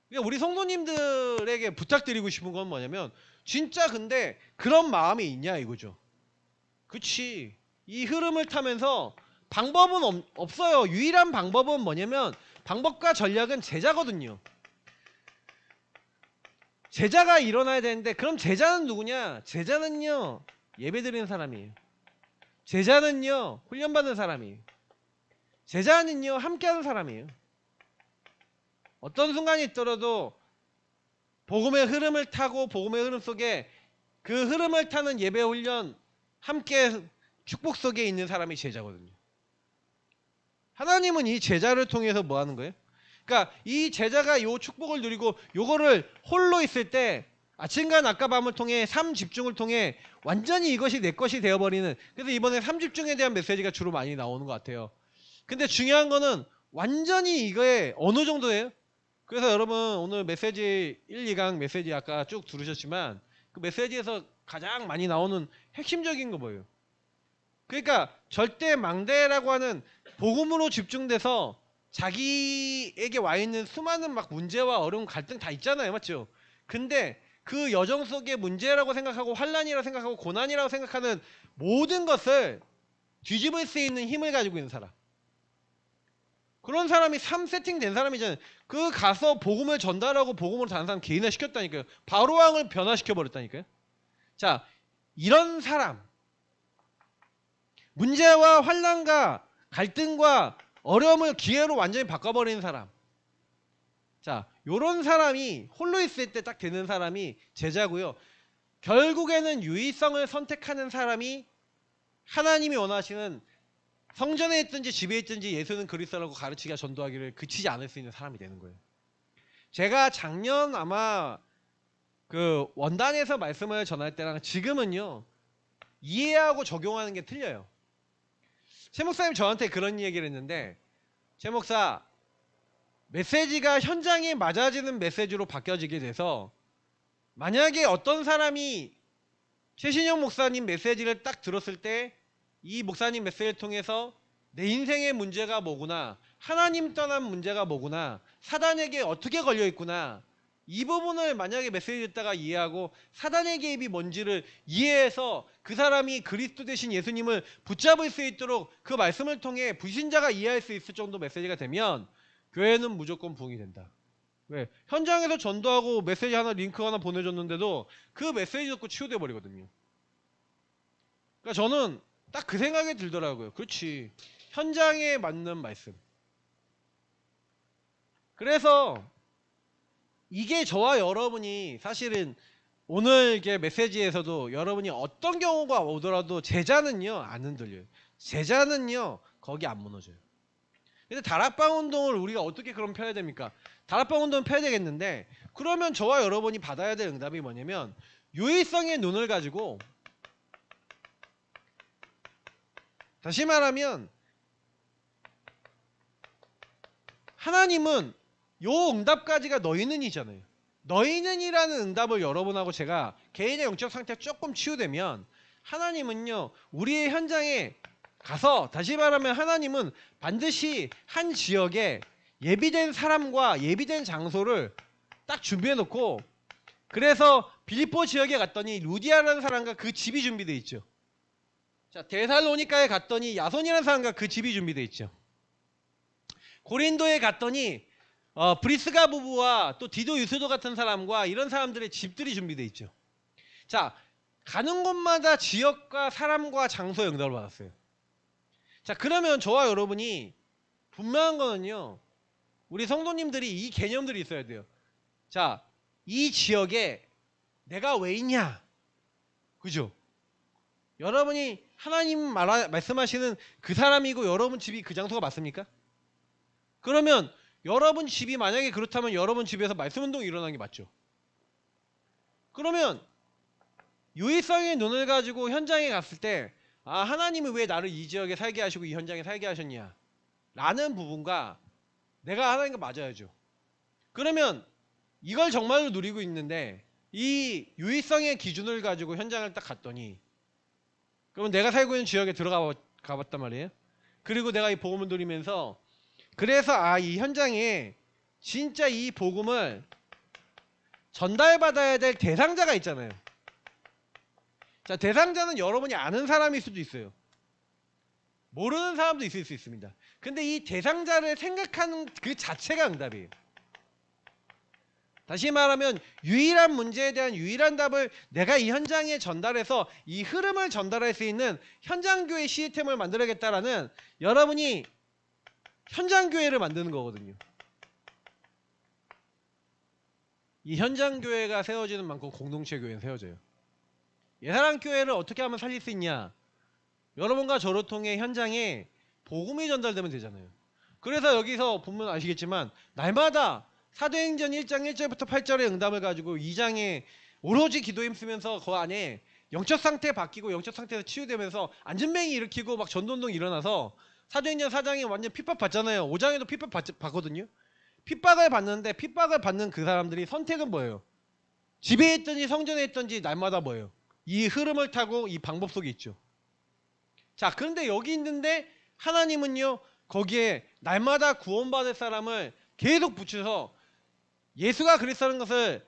그러니까 우리 성도님들에게 부탁드리고 싶은 건 뭐냐면 진짜 근데 그런 마음이 있냐 이거죠. 그치. 이 흐름을 타면서 방법은 없어요. 유일한 방법은 뭐냐면 방법과 전략은 제자거든요. 제자가 일어나야 되는데 그럼 제자는 누구냐? 제자는요 예배드리는 사람이에요. 제자는요 훈련받는 사람이에요. 제자는요 함께하는 사람이에요. 어떤 순간이 있더라도 복음의 흐름을 타고 복음의 흐름 속에 그 흐름을 타는 예배 훈련 함께 축복 속에 있는 사람이 제자거든요. 하나님은 이 제자를 통해서 뭐 하는 거예요? 그러니까 이 제자가 요 축복을 누리고 요거를 홀로 있을 때 아침과 낮과 밤을 통해 삶 집중을 통해 완전히 이것이 내 것이 되어버리는, 그래서 이번에 삶 집중에 대한 메시지가 주로 많이 나오는 것 같아요. 근데 중요한 거는 완전히 이거에 어느 정도예요? 그래서 여러분 오늘 메시지 1, 2강 메시지 아까 쭉 들으셨지만 그 메시지에서 가장 많이 나오는 핵심적인 거 뭐예요? 그러니까 절대 망대라고 하는 복음으로 집중돼서 자기에게 와 있는 수많은 막 문제와 어려움, 갈등 다 있잖아요, 맞죠? 근데 그 여정 속에 문제라고 생각하고 환란이라고 생각하고 고난이라고 생각하는 모든 것을 뒤집을 수 있는 힘을 가지고 있는 사람, 그런 사람이 3세팅된 사람이잖아요. 그 가서 복음을 전달하고 복음으로 다른 사람 개인화 시켰다니까요. 바로왕을 변화시켜 버렸다니까요. 자, 이런 사람, 문제와 환란과 갈등과 어려움을 기회로 완전히 바꿔버리는 사람, 자, 요런 사람이 홀로 있을 때 딱 되는 사람이 제자고요. 결국에는 유의성을 선택하는 사람이 하나님이 원하시는 성전에 있든지 집에 있든지 예수는 그리스도라고 가르치기와 전도하기를 그치지 않을 수 있는 사람이 되는 거예요. 제가 작년 아마 그 원단에서 말씀을 전할 때랑 지금은요, 이해하고 적용하는 게 틀려요. 최 목사님 저한테 그런 얘기를 했는데, 최 목사, 메시지가 현장에 맞아지는 메시지로 바뀌어지게 돼서 만약에 어떤 사람이 최신영 목사님 메시지를 딱 들었을 때 이 목사님 메시지를 통해서 내 인생의 문제가 뭐구나, 하나님 떠난 문제가 뭐구나, 사단에게 어떻게 걸려있구나, 이 부분을 만약에 메시지 듣다가 이해하고 사단의 개입이 뭔지를 이해해서 그 사람이 그리스도 대신 예수님을 붙잡을 수 있도록 그 말씀을 통해 불신자가 이해할 수 있을 정도 메시지가 되면 교회는 무조건 부흥이 된다. 왜? 현장에서 전도하고 메시지 하나 링크 하나 보내줬는데도 그 메시지 듣고 치유돼 버리거든요. 그러니까 저는 딱 그 생각이 들더라고요. 그렇지, 현장에 맞는 말씀. 그래서 이게 저와 여러분이 사실은 오늘 이게 메시지에서도 여러분이 어떤 경우가 오더라도 제자는요 안 흔들려요. 제자는요 거기 안 무너져요. 근데 다락방 운동을 우리가 어떻게 그럼 펴야 됩니까? 다락방 운동을 펴야 되겠는데, 그러면 저와 여러분이 받아야 될 응답이 뭐냐면 유의성의 눈을 가지고, 다시 말하면 하나님은 요 응답까지가 너희는이잖아요. 너희는이라는 응답을 여러분하고 제가 개인의 영적 상태가 조금 치유되면 하나님은요 우리의 현장에 가서, 다시 말하면 하나님은 반드시 한 지역에 예비된 사람과 예비된 장소를 딱 준비해 놓고, 그래서 빌립보 지역에 갔더니 루디아라는 사람과 그 집이 준비되어 있죠. 자, 데살로니가에 갔더니 야손이라는 사람과 그 집이 준비되어 있죠. 고린도에 갔더니 브리스가 부부와 또 디도 유스도 같은 사람과 이런 사람들의 집들이 준비되어 있죠. 자, 가는 곳마다 지역과 사람과 장소의 응답을 받았어요. 자, 그러면 저와 여러분이 분명한 거는요, 우리 성도님들이 이 개념들이 있어야 돼요. 자, 이 지역에 내가 왜 있냐? 그죠? 여러분이 하나님 말씀하시는 그 사람이고 여러분 집이 그 장소가 맞습니까? 그러면 여러분 집이 만약에 그렇다면 여러분 집에서 말씀 운동이 일어나는 게 맞죠? 그러면 유의성의 눈을 가지고 현장에 갔을 때, 아, 하나님이 왜 나를 이 지역에 살게 하시고 이 현장에 살게 하셨냐 라는 부분과 내가 하나님과 맞아야죠. 그러면 이걸 정말로 누리고 있는데 이 유의성의 기준을 가지고 현장을 딱 갔더니, 그러면 내가 살고 있는 지역에 가봤단 말이에요. 그리고 내가 이 복음을 누리면서, 그래서 이 현장에 진짜 이 복음을 전달받아야 될 대상자가 있잖아요. 자, 대상자는 여러분이 아는 사람일 수도 있어요. 모르는 사람도 있을 수 있습니다. 근데 이 대상자를 생각하는 그 자체가 응답이에요. 다시 말하면 유일한 문제에 대한 유일한 답을 내가 이 현장에 전달해서 이 흐름을 전달할 수 있는 현장교회 시스템을 만들어야겠다라는 여러분이 현장교회를 만드는 거거든요. 이 현장교회가 세워지는 만큼 공동체 교회는 세워져요. 예사랑교회를 어떻게 하면 살릴 수 있냐? 여러분과 저를 통해 현장에 복음이 전달되면 되잖아요. 그래서 여기서 보면 아시겠지만 날마다 사도행전 1장 1절부터 8절의 응답을 가지고 2장에 오로지 기도에 힘쓰면서 그 안에 영적 상태 바뀌고 영적 상태에서 치유되면서 안전뱅이 일으키고 막 전도운동 일어나서 사도행전 4장에 완전 핍박 받잖아요. 5장에도 핍박 받거든요. 핍박을 받는데 핍박을 받는 그 사람들이 선택은 뭐예요? 집에 있든지 성전에 있든지 날마다 뭐예요? 이 흐름을 타고 이 방법 속에 있죠. 자, 그런데 여기 있는데 하나님은요 거기에 날마다 구원받을 사람을 계속 붙여서 예수가 그리스도라는 것을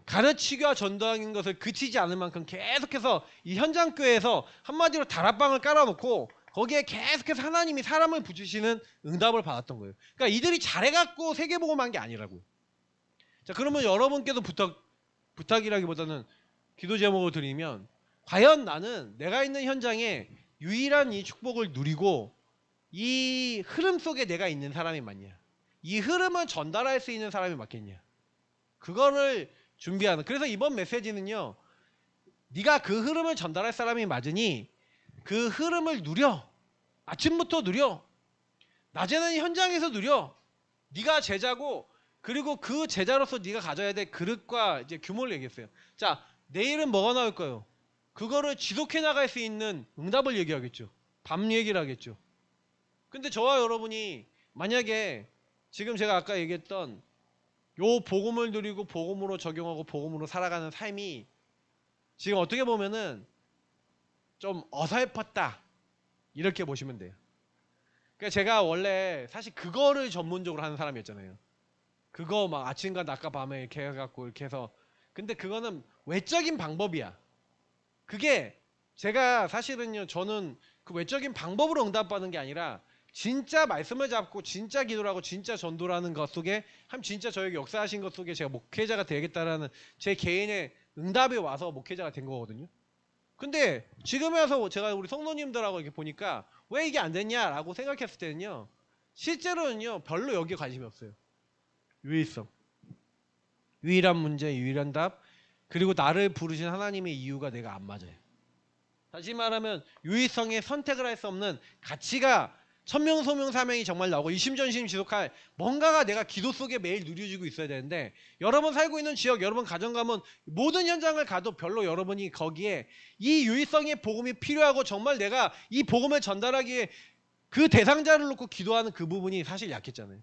가르치기와 전도하는 것을 그치지 않을 만큼 계속해서 이 현장교회에서 한마디로 다락방을 깔아놓고 거기에 계속해서 하나님이 사람을 붙이시는 응답을 받았던 거예요. 그러니까 이들이 잘해갖고 세계복음한 게 아니라고요. 자, 그러면 여러분께도 부탁이라기보다는 기도 제목을 드리면, 과연 나는 내가 있는 현장에 유일한 이 축복을 누리고 이 흐름 속에 내가 있는 사람이 맞냐, 이 흐름을 전달할 수 있는 사람이 맞겠냐, 그거를 준비하는. 그래서 이번 메시지는요, 네가 그 흐름을 전달할 사람이 맞으니 그 흐름을 누려. 아침부터 누려. 낮에는 현장에서 누려. 네가 제자고, 그리고 그 제자로서 네가 가져야 될 그릇과 이제 규모를 얘기했어요. 자, 내일은 뭐가 나올 거예요? 그거를 지속해 나갈 수 있는 응답을 얘기하겠죠. 밤 얘기를 하겠죠. 근데 저와 여러분이 만약에 지금 제가 아까 얘기했던 요 복음을 누리고 복음으로 적용하고 복음으로 살아가는 삶이 지금 어떻게 보면은 좀 어설펐다, 이렇게 보시면 돼요. 그러니까 제가 원래 사실 그거를 전문적으로 하는 사람이었잖아요. 그거 막 아침과 낮과 밤에 이렇게 해갖고 이렇게 해서. 근데 그거는 외적인 방법이야. 그게 제가 사실은요, 저는 그 외적인 방법으로 응답받는 게 아니라 진짜 말씀을 잡고 진짜 기도라고 진짜 전도라는 것 속에 진짜 저에게 역사하신 것 속에 제가 목회자가 되겠다라는 제 개인의 응답이 와서 목회자가 된 거거든요. 근데 지금에 와서 제가 우리 성도님들하고 이렇게 보니까 왜 이게 안 됐냐라고 생각했을 때는요, 실제로는요 별로 여기에 관심이 없어요. 유일성, 유일한 문제, 유일한 답, 그리고 나를 부르신 하나님의 이유가 내가 안 맞아요. 다시 말하면 유일성에 선택을 할 수 없는 가치가 천명 소명 사명이 정말 나오고 이심전심 지속할 뭔가가 내가 기도 속에 매일 누려지고 있어야 되는데, 여러분 살고 있는 지역, 여러분 가정 가면 모든 현장을 가도 별로 여러분이 거기에 이 유일성의 복음이 필요하고 정말 내가 이 복음을 전달하기에 그 대상자를 놓고 기도하는 그 부분이 사실 약했잖아요.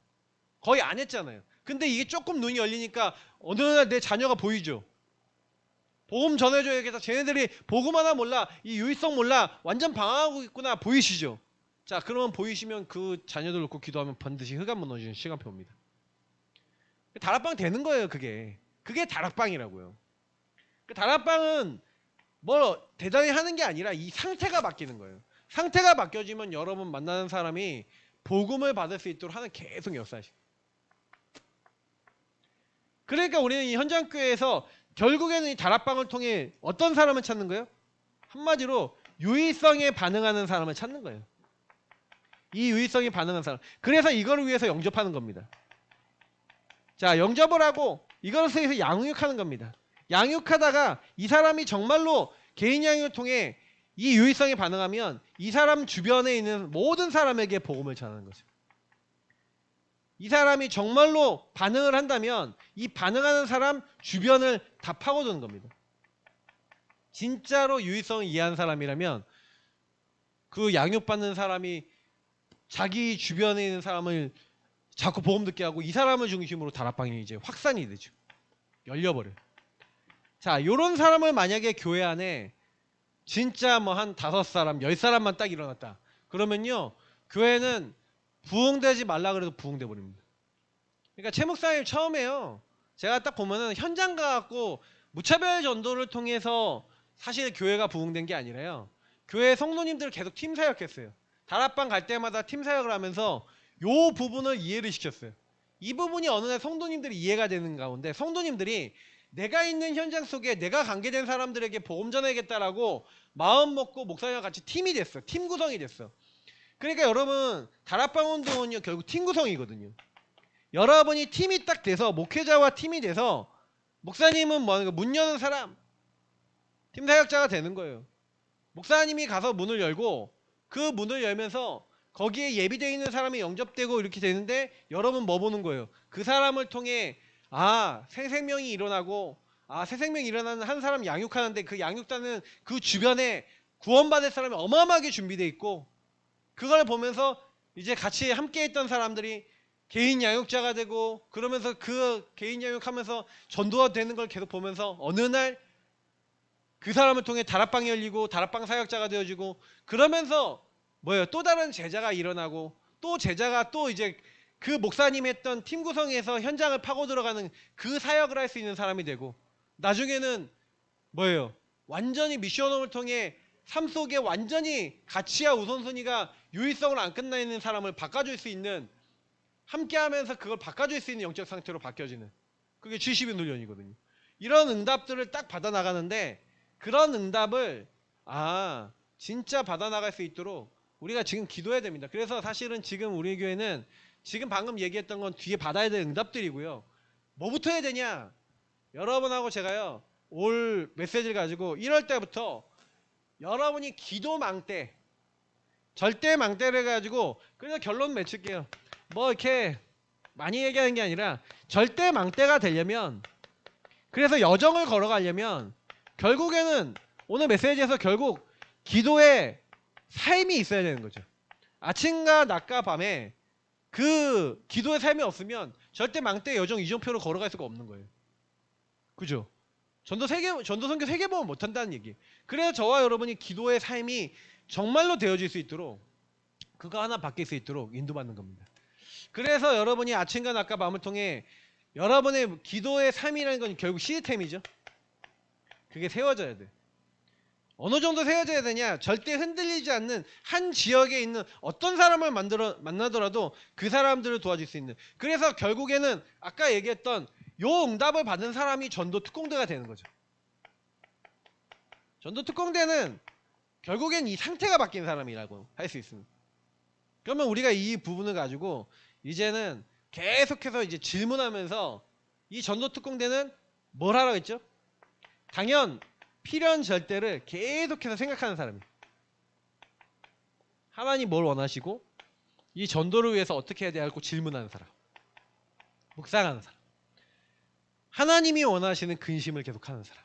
거의 안 했잖아요. 근데 이게 조금 눈이 열리니까 어느 날 내 자녀가 보이죠. 복음 전해줘야겠다. 쟤네들이 복음 하나 몰라, 이 유일성 몰라, 완전 방황하고 있구나, 보이시죠? 자, 그러면 보이시면 그 자녀들 놓고 기도하면 반드시 흑암 무너지는 시간표 옵니다. 다락방 되는 거예요. 그게 다락방이라고요. 그 다락방은 뭐 대단히 하는 게 아니라 이 상태가 바뀌는 거예요. 상태가 바뀌어지면 여러분 만나는 사람이 복음을 받을 수 있도록 하는 계속 역사하시고. 그러니까 우리는 이 현장교회에서 결국에는 이 다락방을 통해 어떤 사람을 찾는 거예요? 한마디로 유의성에 반응하는 사람을 찾는 거예요. 이 유의성에 반응하는 사람. 그래서 이거를 위해서 영접하는 겁니다. 자, 영접을 하고 이것을 위해서 양육하는 겁니다. 양육하다가 이 사람이 정말로 개인 양육을 통해 이 유의성에 반응하면 이 사람 주변에 있는 모든 사람에게 복음을 전하는 거죠. 이 사람이 정말로 반응을 한다면 이 반응하는 사람 주변을 다 파고드는 겁니다. 진짜로 유의성을 이해하는 사람이라면 그 양육받는 사람이 자기 주변에 있는 사람을 자꾸 복음 듣게 하고 이 사람을 중심으로 다락방이 이제 확산이 되죠. 열려버려요. 자, 요런 사람을 만약에 교회 안에 진짜 뭐 한 5사람, 10사람만 딱 일어났다. 그러면요, 교회는 부흥되지 말라 그래도 부흥돼 버립니다. 그러니까 최 목사님 처음에요, 제가 딱 보면은 현장 가갖고 무차별 전도를 통해서 사실 교회가 부흥된 게 아니라요, 교회 성도님들을 계속 팀 사역했어요. 다락방 갈 때마다 팀 사역을 하면서 요 부분을 이해를 시켰어요. 이 부분이 어느 날 성도님들이 이해가 되는 가운데 성도님들이 내가 있는 현장 속에 내가 관계된 사람들에게 복음 전해야겠다라고 마음 먹고 목사님과 같이 팀이 됐어. 팀 구성이 됐어. 그러니까 여러분 다락방 운동은요 결국 팀 구성이거든요. 여러분이 팀이 딱 돼서 목회자와 팀이 돼서 목사님은 뭐 하는 거, 문 여는 사람, 팀 사역자가 되는 거예요. 목사님이 가서 문을 열고 그 문을 열면서 거기에 예비되어 있는 사람이 영접되고 이렇게 되는데 여러분 뭐 보는 거예요? 그 사람을 통해 새 생명이 일어나고 새 생명이 일어나는 한 사람 양육하는데 그 양육자는 그 주변에 구원받을 사람이 어마어마하게 준비되어 있고 그걸 보면서 이제 같이 함께 했던 사람들이 개인 양육자가 되고 그러면서 그 개인 양육하면서 전도가 되는 걸 계속 보면서 어느 날 그 사람을 통해 다락방이 열리고 다락방 사역자가 되어지고 그러면서 뭐예요? 또 다른 제자가 일어나고 또 제자가 또 이제 그 목사님이 했던 팀 구성에서 현장을 파고 들어가는 그 사역을 할 수 있는 사람이 되고 나중에는 뭐예요? 완전히 미션홈을 통해 삶 속에 완전히 가치와 우선순위가 유의성을 안 끝나 있는 사람을 바꿔줄 수 있는 함께 하면서 그걸 바꿔줄 수 있는 영적 상태로 바뀌어지는 그게 70인 훈련이거든요. 이런 응답들을 딱 받아 나가는데 그런 응답을 진짜 받아 나갈 수 있도록 우리가 지금 기도해야 됩니다. 그래서 사실은 지금 우리 교회는 지금 방금 얘기했던 건 뒤에 받아야 될 응답들이고요. 뭐부터 해야 되냐? 여러분하고 제가요 올 메시지를 가지고 1월 때부터 여러분이 기도 망대 절대 망대를 가지고 그래서 결론 맺힐게요. 뭐 이렇게 많이 얘기하는 게 아니라 절대 망대가 되려면 그래서 여정을 걸어가려면 결국에는 오늘 메시지에서 결국 기도의 삶이 있어야 되는 거죠. 아침과 낮과 밤에 그 기도의 삶이 없으면 절대 망대 여정 이정표로 걸어갈 수가 없는 거예요. 그죠? 전도 선교 세계 보면 못한다는 얘기. 그래서 저와 여러분이 기도의 삶이 정말로 되어질 수 있도록 그거 하나 바뀔 수 있도록 인도받는 겁니다. 그래서 여러분이 아침과 낮과 밤을 통해 여러분의 기도의 삶이라는 건 결국 시스템이죠. 그게 세워져야 돼. 어느 정도 세워져야 되냐? 절대 흔들리지 않는 한 지역에 있는 어떤 사람을 만나더라도 그 사람들을 도와줄 수 있는. 그래서 결국에는 아까 얘기했던 요 응답을 받은 사람이 전도 특공대가 되는 거죠. 전도 특공대는 결국엔 이 상태가 바뀐 사람이라고 할 수 있습니다. 그러면 우리가 이 부분을 가지고 이제는 계속해서 이제 질문하면서 이 전도 특공대는 뭘 하라고 했죠? 당연 필연절대를 계속해서 생각하는 사람이에요. 하나님 뭘 원하시고 이 전도를 위해서 어떻게 해야 될고 질문하는 사람, 묵상하는 사람, 하나님이 원하시는 근심을 계속하는 사람.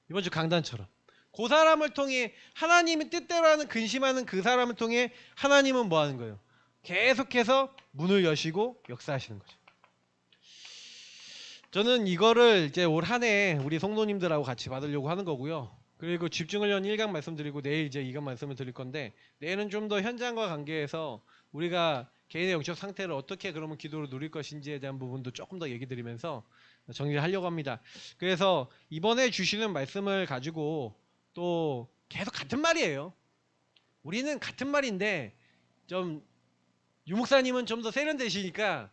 이번 주 강단처럼 그 사람을 통해 하나님의 뜻대로 하는 근심하는 그 사람을 통해 하나님은 뭐 하는 거예요? 계속해서 문을 여시고 역사하시는 거죠. 저는 이거를 이제 올 한 해 우리 성도님들하고 같이 받으려고 하는 거고요. 그리고 집중훈련 1강 말씀드리고 내일 이제 2강 말씀을 드릴 건데 내일은 좀 더 현장과 관계해서 우리가 개인의 영적 상태를 어떻게 그러면 기도로 누릴 것인지에 대한 부분도 조금 더 얘기 드리면서 정리를 하려고 합니다. 그래서 이번에 주시는 말씀을 가지고 또 계속 같은 말이에요. 우리는 같은 말인데 좀 유목사님은 좀 더 세련되시니까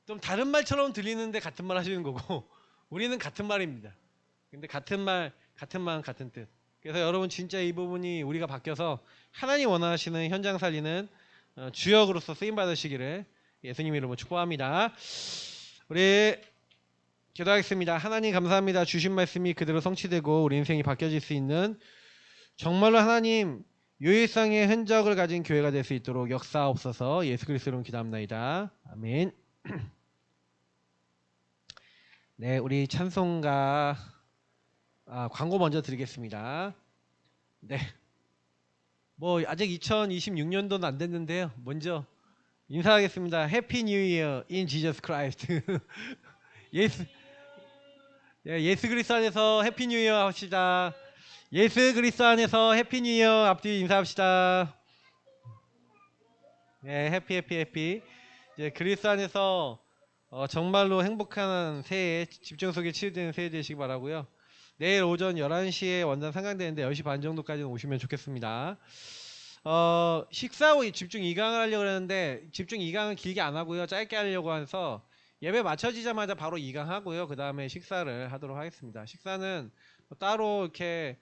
좀 다른 말처럼 들리는데 같은 말 하시는 거고 우리는 같은 말입니다. 근데 같은 말, 같은 마음, 같은 뜻. 그래서 여러분 진짜 이 부분이 우리가 바뀌어서 하나님 원하시는 현장 살리는 주역으로서 쓰임 받으시기를 예수님 이름으로 축복합니다. 우리 기도하겠습니다. 하나님 감사합니다. 주신 말씀이 그대로 성취되고 우리 인생이 바뀌어질 수 있는 정말로 하나님 유일성의 흔적을 가진 교회가 될 수 있도록 역사하옵소서. 예수 그리스도로 기도합나이다. 아멘. 네, 우리 찬송가 광고 먼저 드리겠습니다. 네, 뭐 아직 2026년도는 안 됐는데요. 먼저 인사하겠습니다. 해피 뉴 이어 인 지저스 크라이스트. 예수 그리스도 안에서 해피 뉴 이어 합시다. 예수 그리스도 안에서 해피 뉴 이어 앞뒤 인사합시다. 네, 해피. 이제 그리스도 안에서 정말로 행복한 새해, 집중 속에 치유되는 새해 되시기 바라고요. 내일 오전 11시에 원단 상강되는데 10시 반 정도까지는 오시면 좋겠습니다. 식사 후 집중 2강을 하려고 했는데 집중 2강은 길게 안 하고요. 짧게 하려고 해서 예배 마쳐지자마자 바로 2강 하고요. 그 다음에 식사를 하도록 하겠습니다. 식사는 뭐 따로 이렇게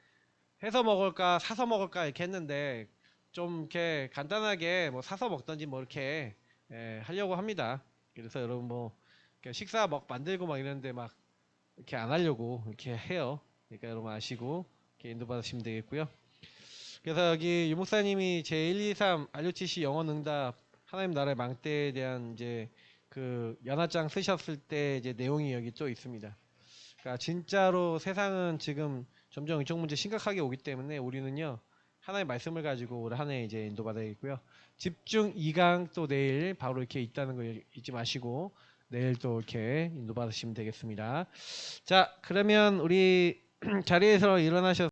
해서 먹을까 사서 먹을까 이렇게 했는데 좀 이렇게 간단하게 뭐 사서 먹던지 뭐 이렇게 하려고 합니다. 그래서 여러분 뭐 식사 만들고 막 이러는데 막 이렇게 안 하려고 이렇게 해요. 그러니까 여러분 아시고 이렇게 인도받으시면 되겠고요. 그래서 여기 유목사님이 제 1, 2, 3 RUTC 영어 응답 하나님 나라의 망대에 대한 이제 그 연하장 쓰셨을 때 이제 내용이 여기 또 있습니다. 그러니까 진짜로 세상은 지금 점점 이쪽 문제 심각하게 오기 때문에 우리는요 하나의 말씀을 가지고 올 한 해 이제 인도받아야겠고요. 집중 2강 또 내일 바로 이렇게 있다는 거 잊지 마시고 내일 또 이렇게 인도받으시면 되겠습니다. 자 그러면 우리 자리에서 일어나셔서